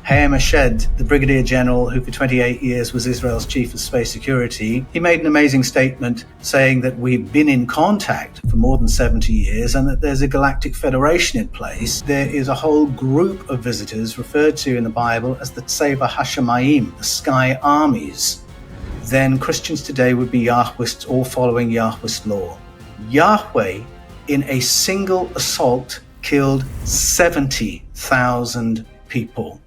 𝗪𝗡𝗡𝗡, the Brigadier General who for 28 years was Israel's chief of space security, he made an amazing statement saying that we've been in contact for more than 70 years and that there's a galactic federation in place. There is a whole group of visitors referred to in the Bible as the 𝗪𝗂𝗂𝗪𝗀, the sky armies. Then Christians today would be Yahwists, all following Yahwist law. Yahweh, in a single assault, killed 70,000 people.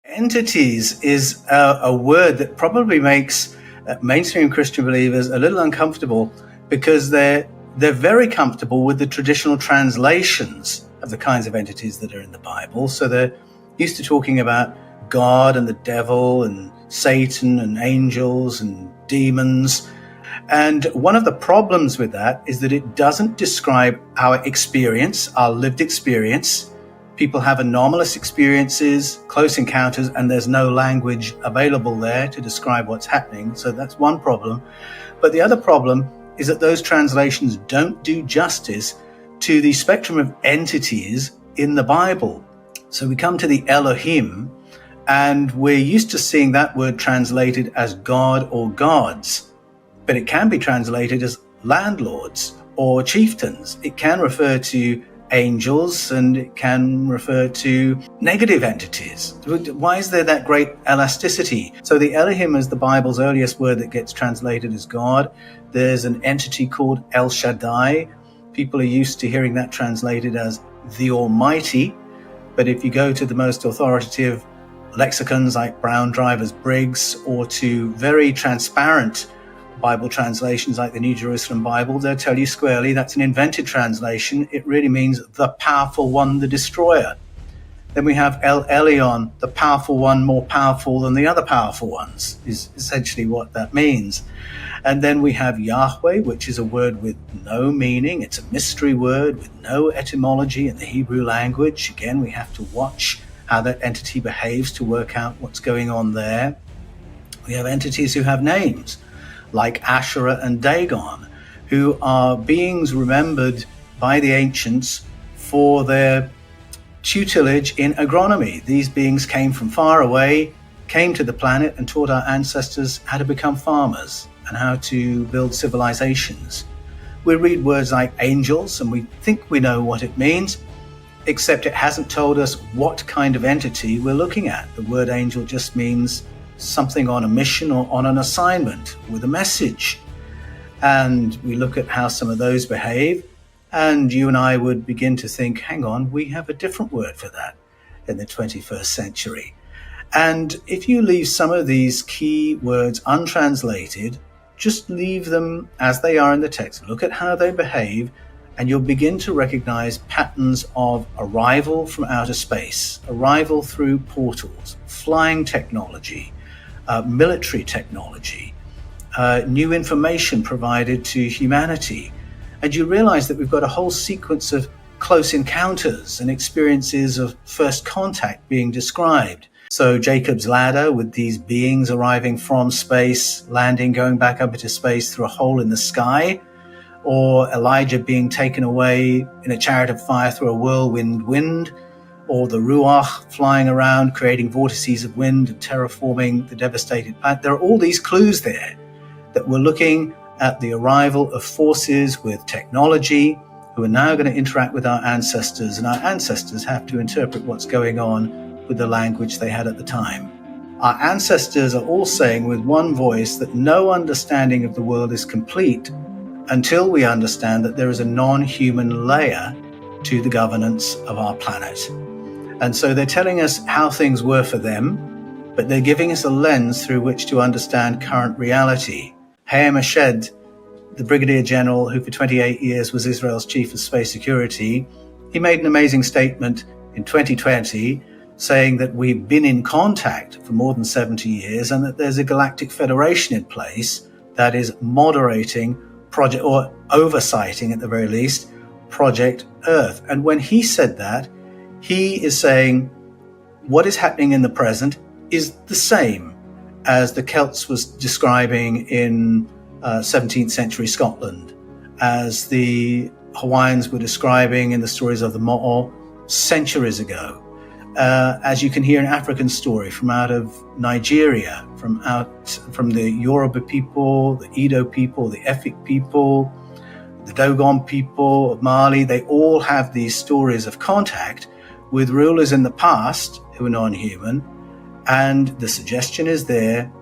Entities is a word that probably makes mainstream Christian believers a little uncomfortable because they're very comfortable with the traditional translations of the kinds of entities that are in the Bible. So they're used to talking about God and the devil and Satan and angels and demons. And one of the problems with that is that it doesn't describe our experience, our lived experience. People have anomalous experiences, close encounters, and there's no language available there to describe what's happening. So that's one problem. But the other problem is that those translations don't do justice to the spectrum of entities in the Bible. So we come to the Elohim, and we're used to seeing that word translated as God or gods, but it can be translated as landlords or chieftains. It can refer to angels and it can refer to negative entities. Why is there that great elasticity? So the Elohim is the Bible's earliest word that gets translated as God. There's an entity called El Shaddai. People are used to hearing that translated as the Almighty. But if you go to the most authoritative lexicons like Brown Drivers Briggs, or to very transparent Bible translations like the New Jerusalem Bible, they'll tell you squarely that's an invented translation. It really means the powerful one, the destroyer. Then we have El Elyon, the powerful one, more powerful than the other powerful ones, is essentially what that means. And then we have Yahweh, which is a word with no meaning. It's a mystery word with no etymology in the Hebrew language. Again, we have to watch how that entity behaves to work out what's going on there. We have entities who have names, like Asherah and Dagon, who are beings remembered by the ancients for their tutelage in agronomy. These beings came from far away, came to the planet and taught our ancestors how to become farmers and how to build civilizations. We read words like angels and we think we know what it means, except it hasn't told us what kind of entity we're looking at. The word angel just means something on a mission or on an assignment with a message. And we look at how some of those behave, and you and I would begin to think, hang on, we have a different word for that in the 21st century. And if you leave some of these key words untranslated, just leave them as they are in the text. Look at how they behave, and you'll begin to recognize patterns of arrival from outer space, arrival through portals, flying technology, military technology, new information provided to humanity. And you realize that we've got a whole sequence of close encounters and experiences of first contact being described. So Jacob's ladder with these beings arriving from space, landing, going back up into space through a hole in the sky, or Elijah being taken away in a chariot of fire through a whirlwind wind, or the Ruach flying around, creating vortices of wind and terraforming the devastated planet. There are all these clues there that we're looking at the arrival of forces with technology who are now going to interact with our ancestors, and our ancestors have to interpret what's going on with the language they had at the time. Our ancestors are all saying with one voice that no understanding of the world is complete until we understand that there is a non-human layer to the governance of our planet. And so they're telling us how things were for them, but they're giving us a lens through which to understand current reality. 𝗪𝗡𝗡𝗡, the Brigadier General who for 28 years was Israel's chief of space security, he made an amazing statement in 2020 saying that we've been in contact for more than 70 years and that there's a galactic federation in place that is moderating project, or oversighting at the very least, Project Earth. And when he said that, he is saying what is happening in the present is the same as the Celts was describing in 17th century Scotland, as the Hawaiians were describing in the stories of the mo'o centuries ago. As you can hear an African story from out of Nigeria, from the Yoruba people, the Edo people, the Efik people, the Dogon people of Mali. They all have these stories of contact with rulers in the past who are non-human. And the suggestion is there,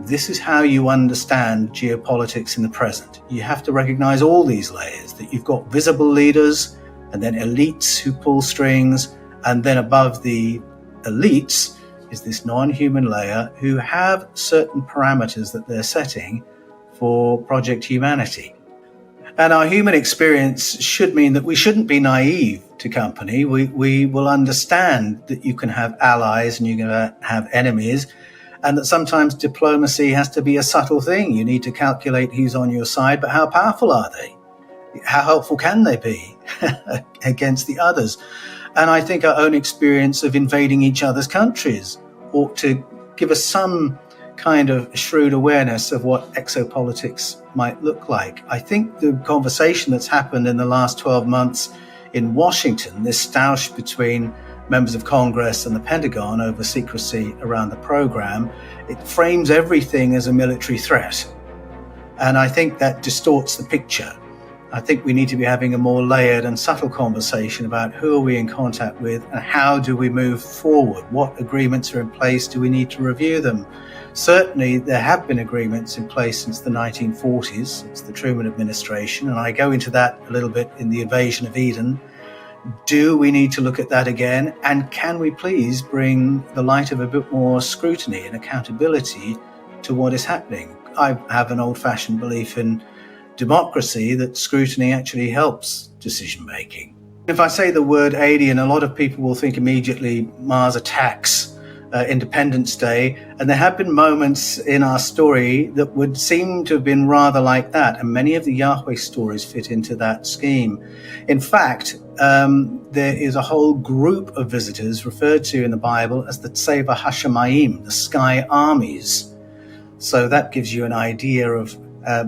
this is how you understand geopolitics in the present. You have to recognize all these layers, that you've got visible leaders and then elites who pull strings, and then above the elites is this non-human layer who have certain parameters that they're setting for Project Humanity. And our human experience should mean that we shouldn't be naive to company. We will understand that you can have allies and you can have enemies, and that sometimes diplomacy has to be a subtle thing. You need to calculate who's on your side, but how powerful are they? How helpful can they be against the others? And I think our own experience of invading each other's countries ought to give us some kind of shrewd awareness of what exopolitics might look like. I think the conversation that's happened in the last 12 months in Washington, this stoush between members of Congress and the Pentagon over secrecy around the program, it frames everything as a military threat. And I think that distorts the picture. I think we need to be having a more layered and subtle conversation about who are we in contact with and how do we move forward? What agreements are in place? Do we need to review them? Certainly, there have been agreements in place since the 1940s, since the Truman administration, and I go into that a little bit in the Invasion of Eden. Do we need to look at that again? And can we please bring the light of a bit more scrutiny and accountability to what is happening? I have an old-fashioned belief in democracy that scrutiny actually helps decision-making. If I say the word alien, a lot of people will think immediately Mars attacks, Independence Day, and there have been moments in our story that would seem to have been rather like that, and many of the Yahweh stories fit into that scheme. In fact, there is a whole group of visitors referred to in the Bible as the 𝗪𝗓𝗪𝗂𝗓, the sky armies. So that gives you an idea of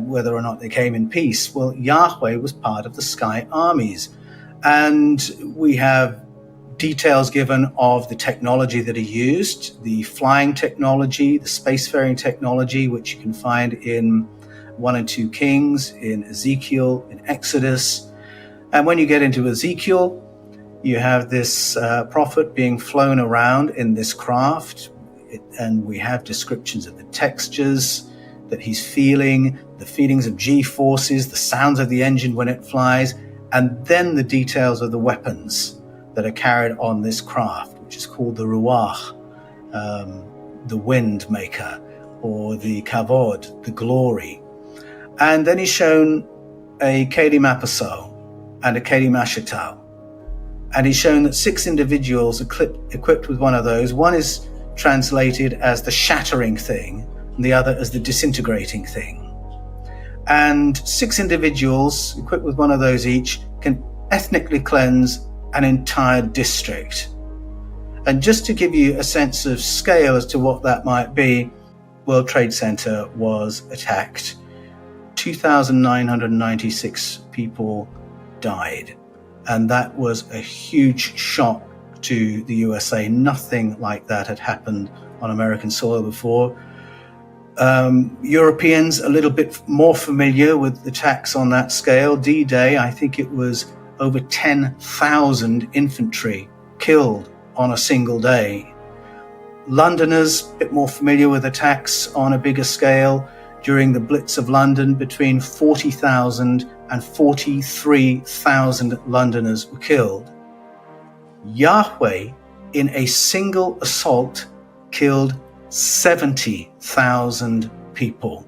whether or not they came in peace. Well, Yahweh was part of the sky armies, and we have details given of the technology that he used, the flying technology, the spacefaring technology, which you can find in 1 and 2 Kings, in Ezekiel, in Exodus. And when you get into Ezekiel, you have this prophet being flown around in this craft, and we have descriptions of the textures that he's feeling, the feelings of G-forces, the sounds of the engine when it flies, and then the details of the weapons that are carried on this craft, which is called the ruach, the wind maker, or the kavod, the glory. And then he's shown a 𝗪𝗪𝗪𝗪 and a 𝗪𝗪𝗪𝗪𝗪. And he's shown that 6 individuals equipped with one of those. One is translated as the shattering thing, and the other as the disintegrating thing. And 6 individuals equipped with one of those each can ethnically cleanse an entire district. And just to give you a sense of scale as to what that might be, World Trade Center was attacked. 2,996 people died. And that was a huge shock to the USA. Nothing like that had happened on American soil before. Europeans a little bit more familiar with attacks on that scale. D-Day, I think it was over 10,000 infantry killed on a single day. Londoners, a bit more familiar with attacks on a bigger scale. During the Blitz of London, between 40,000 and 43,000 Londoners were killed. Yahweh, in a single assault, killed 70,000 people.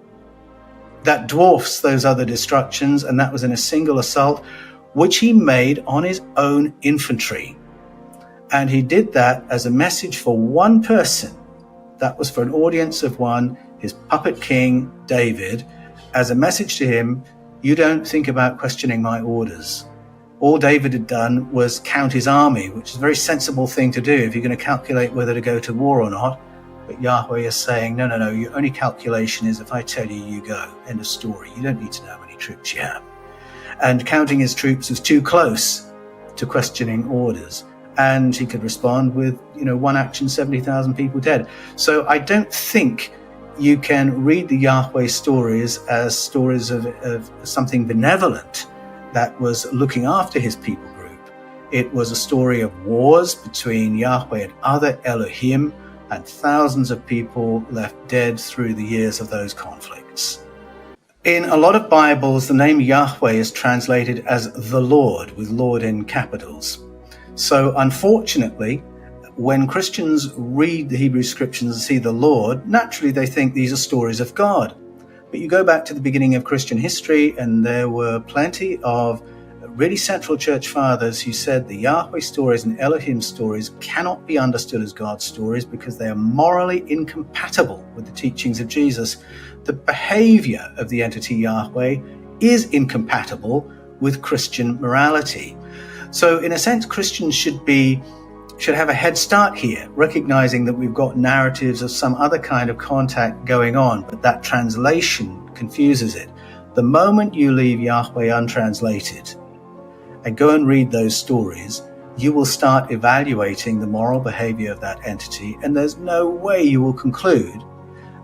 That dwarfs those other destructions, and that was in a single assault, which he made on his own infantry. And he did that as a message for one person. That was for an audience of one, his puppet king, David, as a message to him, you don't think about questioning my orders. All David had done was count his army, which is a very sensible thing to do if you're going to calculate whether to go to war or not. But Yahweh is saying, no, your only calculation is if I tell you, you go. End of story. You don't need to know how many troops you have. and counting his troops was too close to questioning orders. And he could respond with, one action, 70,000 people dead. So I don't think you can read the Yahweh stories as stories of something benevolent that was looking after his people group. It was a story of wars between Yahweh and other Elohim, and thousands of people left dead through the years of those conflicts. In a lot of Bibles, the name Yahweh is translated as the Lord, with Lord in capitals. So unfortunately, when Christians read the Hebrew scriptures and see the Lord, naturally they think these are stories of God. But you go back to the beginning of Christian history, and there were plenty of really central church fathers who said the Yahweh stories and Elohim stories cannot be understood as God's stories because they are morally incompatible with the teachings of Jesus. The behavior of the entity Yahweh is incompatible with Christian morality. So in a sense, Christians should have a head start here, recognizing that we've got narratives of some other kind of contact going on, but that translation confuses it. The moment you leave Yahweh untranslated and go and read those stories, you will start evaluating the moral behavior of that entity, and there's no way you will conclude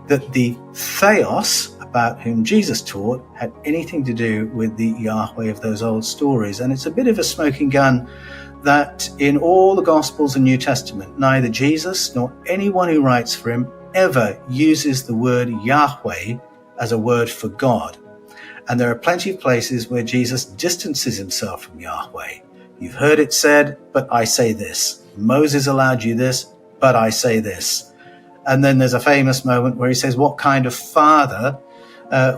that the theos about whom Jesus taught had anything to do with the Yahweh of those old stories. And it's a bit of a smoking gun that in all the Gospels and New Testament, neither Jesus nor anyone who writes for him ever uses the word Yahweh as a word for God. And there are plenty of places where Jesus distances himself from Yahweh. You've heard it said, but I say this. Moses allowed you this, but I say this. And then there's a famous moment where he says, what kind of father,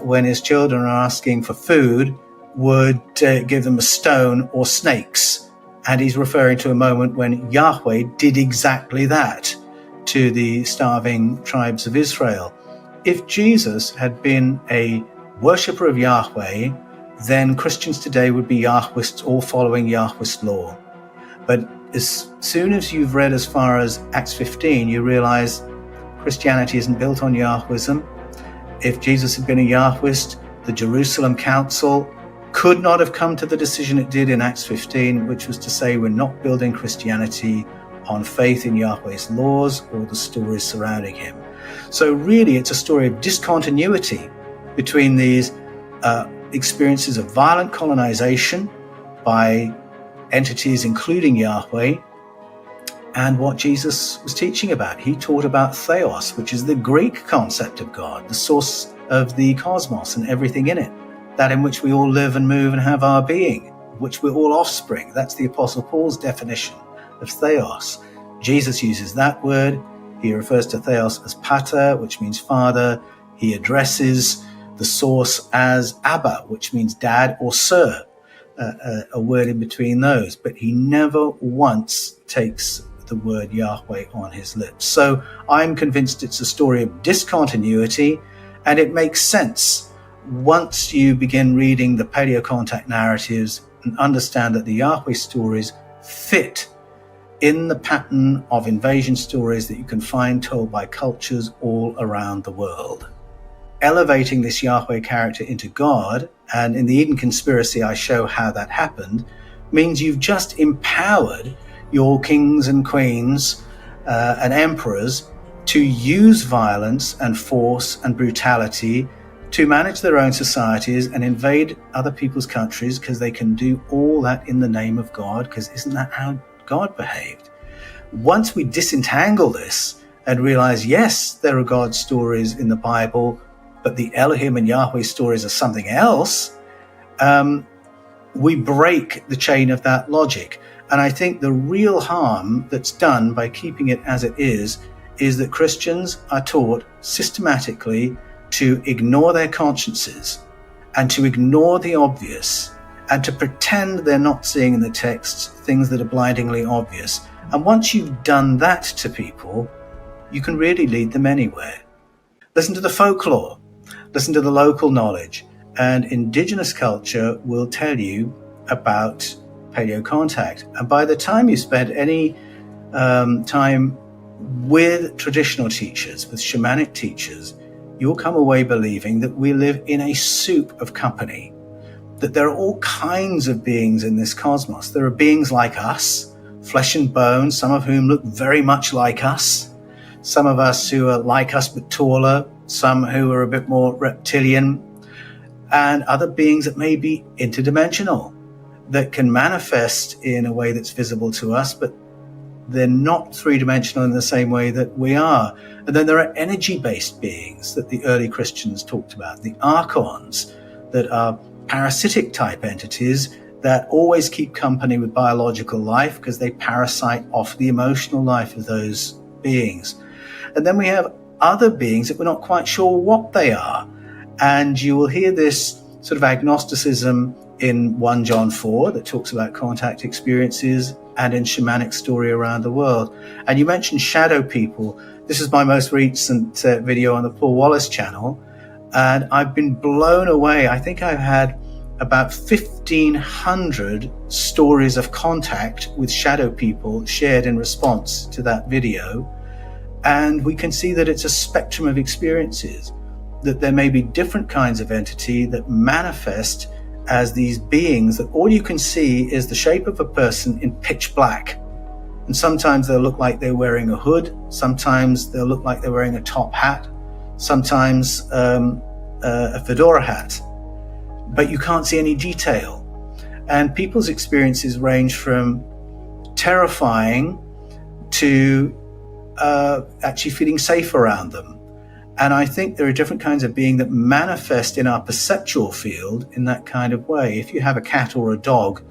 when his children are asking for food, would give them a stone or snakes? And he's referring to a moment when Yahweh did exactly that to the starving tribes of Israel. If Jesus had been a worshipper of Yahweh, then Christians today would be Yahwists, all following Yahwist law. But as soon as you've read as far as Acts 15, you realize Christianity isn't built on Yahwism. If Jesus had been a Yahwist, the Jerusalem Council could not have come to the decision it did in Acts 15, which was to say we're not building Christianity on faith in Yahweh's laws or the stories surrounding him. So really it's a story of discontinuity between these experiences of violent colonization by entities including Yahweh and what Jesus was teaching about. He taught about theos, which is the Greek concept of God, the source of the cosmos and everything in it, that in which we all live and move and have our being, which we're all offspring. That's the Apostle Paul's definition of theos. Jesus uses that word. He refers to theos as pater, which means father. He addresses the source as Abba, which means dad or sir, a word in between those. But he never once takes the word Yahweh on his lips. So I'm convinced it's a story of discontinuity, and it makes sense once you begin reading the paleocontact narratives and understand that the Yahweh stories fit in the pattern of invasion stories that you can find told by cultures all around the world. Elevating this Yahweh character into God, and in the Eden conspiracy I show how that happened, means you've just empowered your kings and queens and emperors to use violence and force and brutality to manage their own societies and invade other people's countries, because they can do all that in the name of God, because isn't that how God behaved? Once we disentangle this and realize, yes, there are God stories in the Bible, but the Elohim and Yahweh stories are something else, we break the chain of that logic. And I think the real harm that's done by keeping it as it is that Christians are taught systematically to ignore their consciences and to ignore the obvious and to pretend they're not seeing in the texts things that are blindingly obvious. And once you've done that to people, you can really lead them anywhere. Listen to the folklore, listen to the local knowledge, and indigenous culture will tell you about paleocontact. And by the time you spend any time with traditional teachers, with shamanic teachers, you'll come away believing that we live in a soup of company, that there are all kinds of beings in this cosmos. There are beings like us, flesh and bone, some of whom look very much like us, some of us who are like us but taller, some who are a bit more reptilian, and other beings that may be interdimensional, that can manifest in a way that's visible to us, but they're not three-dimensional in the same way that we are. And then there are energy-based beings that the early Christians talked about, the archons, that are parasitic type entities that always keep company with biological life because they parasite off the emotional life of those beings. And then we have other beings that we're not quite sure what they are. And you will hear this sort of agnosticism in 1 John 4 that talks about contact experiences, and in Shamanic Story Around the World. And you mentioned shadow people. This is my most recent video on the Paul Wallis channel. And I've been blown away. I think I've had about 1,500 stories of contact with shadow people shared in response to that video. And we can see that it's a spectrum of experiences, that there may be different kinds of entity that manifest as these beings that all you can see is the shape of a person in pitch black. And sometimes they'll look like they're wearing a hood. Sometimes they'll look like they're wearing a top hat. Sometimes a fedora hat. But you can't see any detail. And people's experiences range from terrifying to actually feeling safe around them. And I think there are different kinds of being that manifest in our perceptual field in that kind of way. If you have a cat or a dog,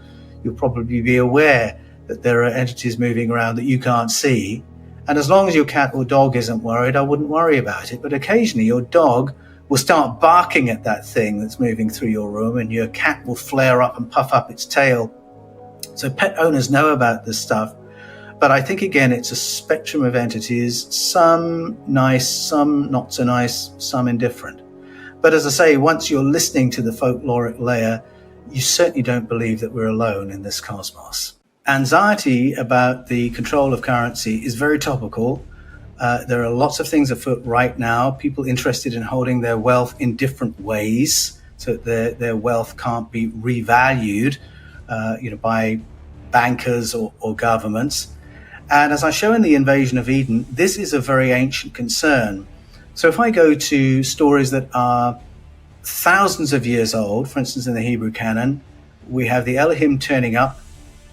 you'll probably be aware that there are entities moving around that you can't see. And as long as your cat or dog isn't worried, I wouldn't worry about it. But occasionally your dog will start barking at that thing that's moving through your room, and your cat will flare up and puff up its tail. So pet owners know about this stuff. But I think, again, it's a spectrum of entities, some nice, some not so nice, some indifferent. But as I say, once you're listening to the folkloric layer, you certainly don't believe that we're alone in this cosmos. Anxiety about the control of currency is very topical. There are lots of things afoot right now, people interested in holding their wealth in different ways so that their wealth can't be revalued by bankers or governments. And as I show in The Invasion of Eden, this is a very ancient concern. So if I go to stories that are thousands of years old, for instance, in the Hebrew Canon, we have the Elohim turning up,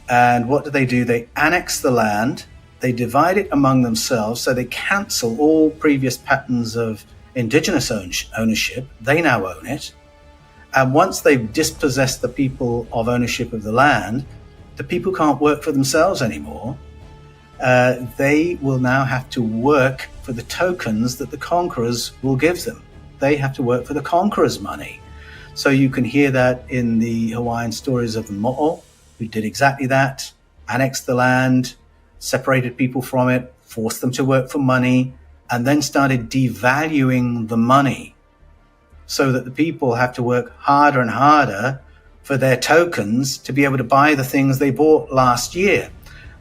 and what do? They annex the land, they divide it among themselves, so they cancel all previous patterns of indigenous ownership. They now own it. And once they've dispossessed the people of ownership of the land, the people can't work for themselves anymore. They will now have to work for the tokens that the conquerors will give them. They have to work for the conqueror's money. So you can hear that in the Hawaiian stories of the mo'o, who did exactly that, annexed the land, separated people from it, forced them to work for money, and then started devaluing the money so that the people have to work harder and harder for their tokens to be able to buy the things they bought last year.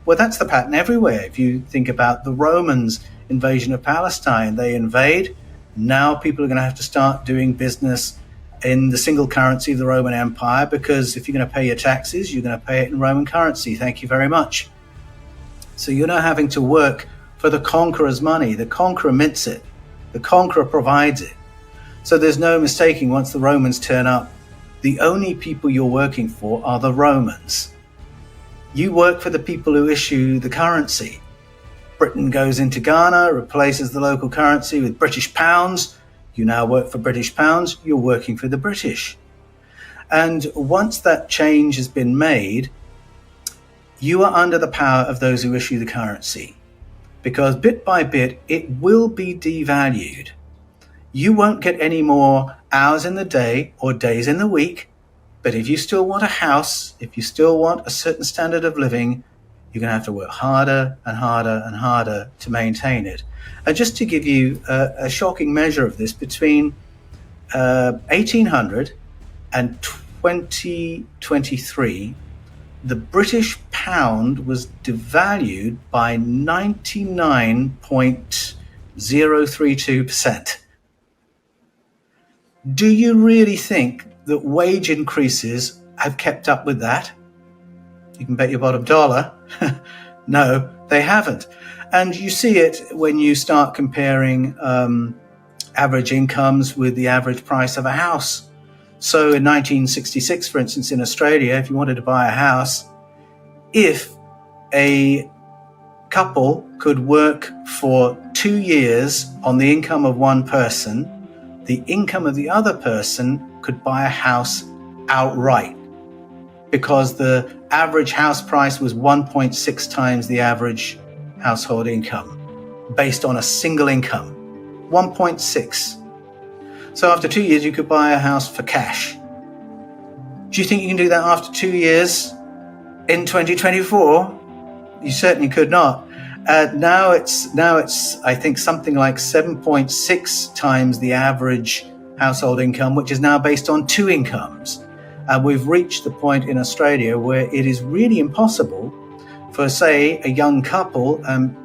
Well, that's the pattern everywhere. If you think about the Romans' invasion of Palestine, they invade. Now people are going to have to start doing business in the single currency of the Roman Empire, because if you're going to pay your taxes, you're going to pay it in Roman currency. Thank you very much. So you're now having to work for the conqueror's money. The conqueror mints it. The conqueror provides it. So there's no mistaking, once the Romans turn up, the only people you're working for are the Romans. You work for the people who issue the currency. Britain goes into Ghana, replaces the local currency with British pounds. You now work for British pounds. You're working for the British. And once that change has been made, you are under the power of those who issue the currency, because bit by bit, it will be devalued. You won't get any more hours in the day or days in the week. But if you still want a house, if you still want a certain standard of living, you're going to have to work harder and harder and harder to maintain it. And just to give you a shocking measure of this, between 1800 and 2023, the British pound was devalued by 99.032%. Do you really think that wage increases have kept up with that? You can bet your bottom dollar. No, they haven't. And you see it when you start comparing average incomes with the average price of a house. So in 1966, for instance, in Australia, if you wanted to buy a house, if a couple could work for 2 years on the income of one person, the income of the other person could buy a house outright, because the average house price was 1.6 times the average household income based on a single income. 1.6. So after 2 years, you could buy a house for cash. Do you think you can do that after 2 years in 2024? You certainly could not. Now it's I think something like 7.6 times the average household income, which is now based on two incomes. And we've reached the point in Australia where it is really impossible for, say, a young couple,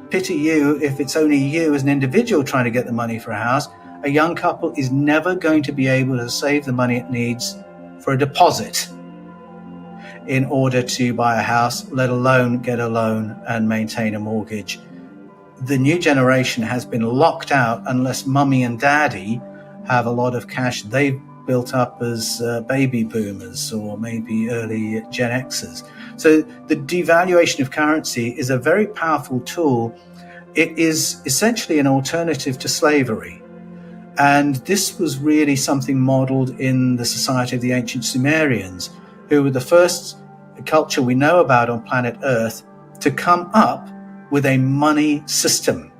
pity you if it's only you as an individual trying to get the money for a house, a young couple is never going to be able to save the money it needs for a deposit in order to buy a house, let alone get a loan and maintain a mortgage. The new generation has been locked out unless mummy and daddy have a lot of cash they've built up as baby boomers or maybe early Gen Xers. So the devaluation of currency is a very powerful tool. It is essentially an alternative to slavery. And this was really something modeled in the society of the ancient Sumerians, who were the first culture we know about on planet Earth to come up with a money system.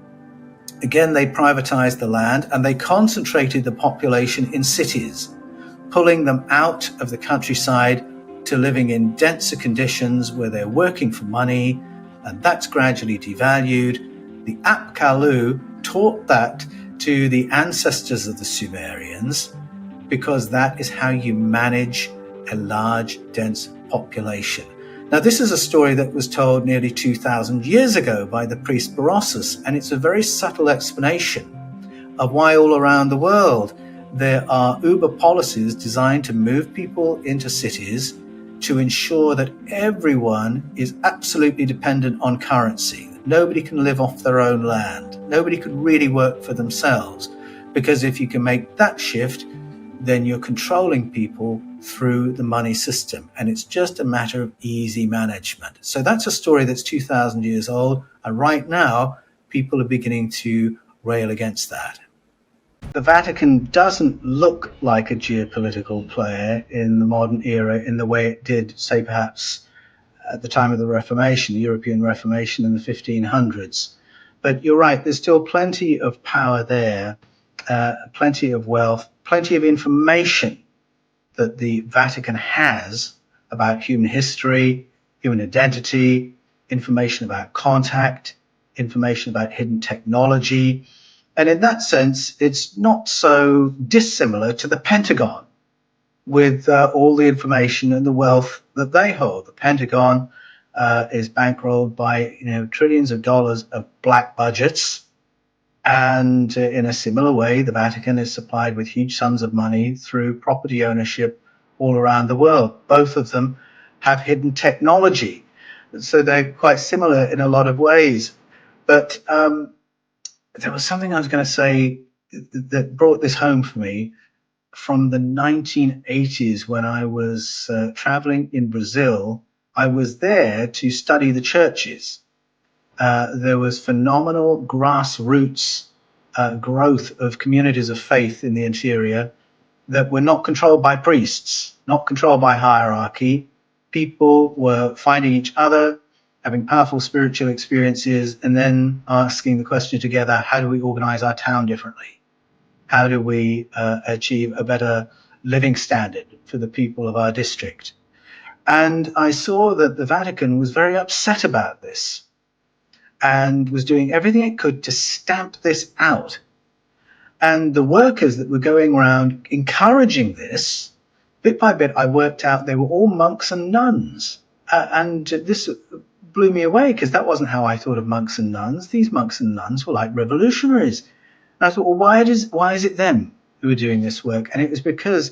Again, they privatized the land and they concentrated the population in cities, pulling them out of the countryside to living in denser conditions where they're working for money, and that's gradually devalued. The 𝗪𝗚𝗡 taught that to the ancestors of the Sumerians, because that is how you manage a large, dense population. Now, this is a story that was told nearly 2,000 years ago by the priest Berosus, and it's a very subtle explanation of why all around the world there are Uber policies designed to move people into cities to ensure that everyone is absolutely dependent on currency. Nobody can live off their own land. Nobody could really work for themselves, because if you can make that shift, then you're controlling people through the money system, and it's just a matter of easy management. So that's a story that's 2,000 years old, and right now people are beginning to rail against that. The Vatican doesn't look like a geopolitical player in the modern era in the way it did, say, perhaps at the time of the Reformation, the European Reformation in the 1500s. But you're right, there's still plenty of power there, plenty of wealth, plenty of information that the Vatican has about human history, human identity, information about contact, information about hidden technology. And in that sense, it's not so dissimilar to the Pentagon with all the information and the wealth that they hold. The Pentagon is bankrolled by trillions of dollars of black budgets. And in a similar way, the Vatican is supplied with huge sums of money through property ownership all around the world. Both of them have hidden technology. So they're quite similar in a lot of ways. But there was something I was going to say that brought this home for me from the 1980s when I was traveling in Brazil. I was there to study the churches. There was phenomenal grassroots growth of communities of faith in the interior that were not controlled by priests, not controlled by hierarchy. People were finding each other, having powerful spiritual experiences, and then asking the question together, how do we organize our town differently? How do we achieve a better living standard for the people of our district? And I saw that the Vatican was very upset about this and was doing everything it could to stamp this out. And the workers that were going around encouraging this, bit by bit, I worked out they were all monks and nuns. And this blew me away, because that wasn't how I thought of monks and nuns. These monks and nuns were like revolutionaries. And I thought, well, why is it them who are doing this work? And it was because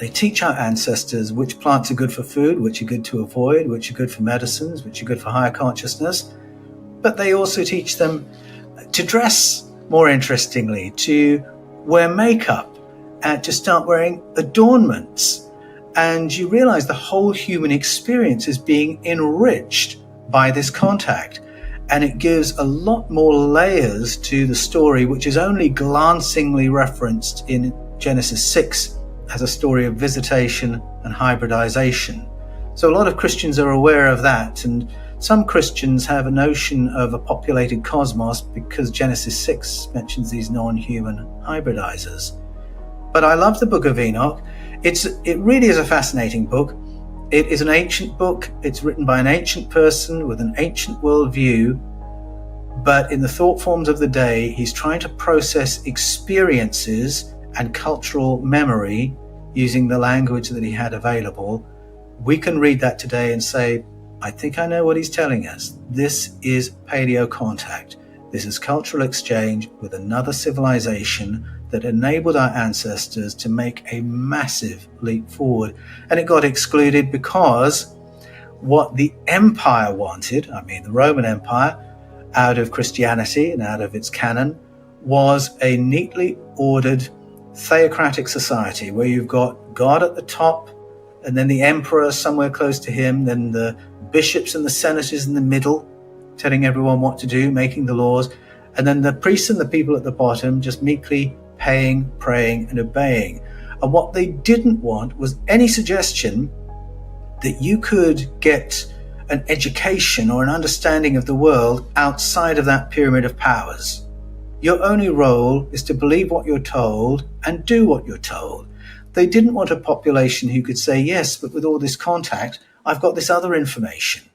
They teach our ancestors which plants are good for food, which are good to avoid, which are good for medicines, which are good for higher consciousness. But they also teach them to dress more interestingly, to wear makeup, and to start wearing adornments. And you realize the whole human experience is being enriched by this contact. And it gives a lot more layers to the story, which is only glancingly referenced in Genesis 6 as a story of visitation and hybridization. So a lot of Christians are aware of that, and some Christians have a notion of a populated cosmos because Genesis 6 mentions these non-human hybridizers. But I love the Book of Enoch. It really is a fascinating book. It is an ancient book. It's written by an ancient person with an ancient worldview. But in the thought forms of the day, he's trying to process experiences and cultural memory using the language that he had available. We can read that today and say, I think I know what he's telling us. This is paleocontact. This is cultural exchange with another civilization that enabled our ancestors to make a massive leap forward. And it got excluded because what the empire wanted, the Roman Empire, out of Christianity and out of its canon, was a neatly ordered theocratic society where you've got God at the top, and then the emperor somewhere close to him, then the bishops and the senators in the middle, telling everyone what to do, making the laws, and then the priests and the people at the bottom just meekly paying, praying, and obeying. And what they didn't want was any suggestion that you could get an education or an understanding of the world outside of that pyramid of powers. Your only role is to believe what you're told and do what you're told. They didn't want a population who could say, yes, but with all this contact, I've got this other information.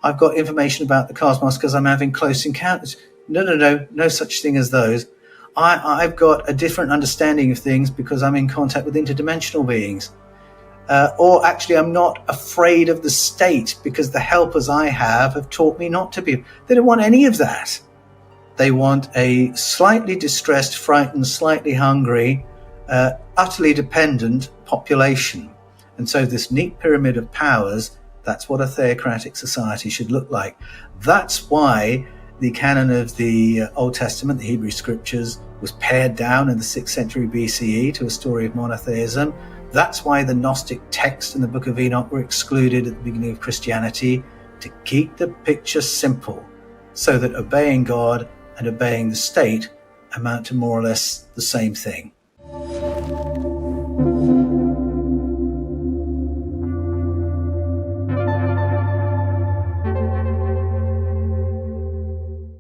I've got information about the cosmos because I'm having close encounters. No such thing as those. I've got a different understanding of things because I'm in contact with interdimensional beings. Or actually, I'm not afraid of the state because the helpers I have taught me not to be. They don't want any of that. They want a slightly distressed, frightened, slightly hungry, utterly dependent population. And so this neat pyramid of powers, that's what a theocratic society should look like. That's why the canon of the Old Testament, the Hebrew scriptures, was pared down in the 6th century BCE to a story of monotheism. That's why the Gnostic text in the Book of Enoch were excluded at the beginning of Christianity, to keep the picture simple, so that obeying God and obeying the state amount to more or less the same thing.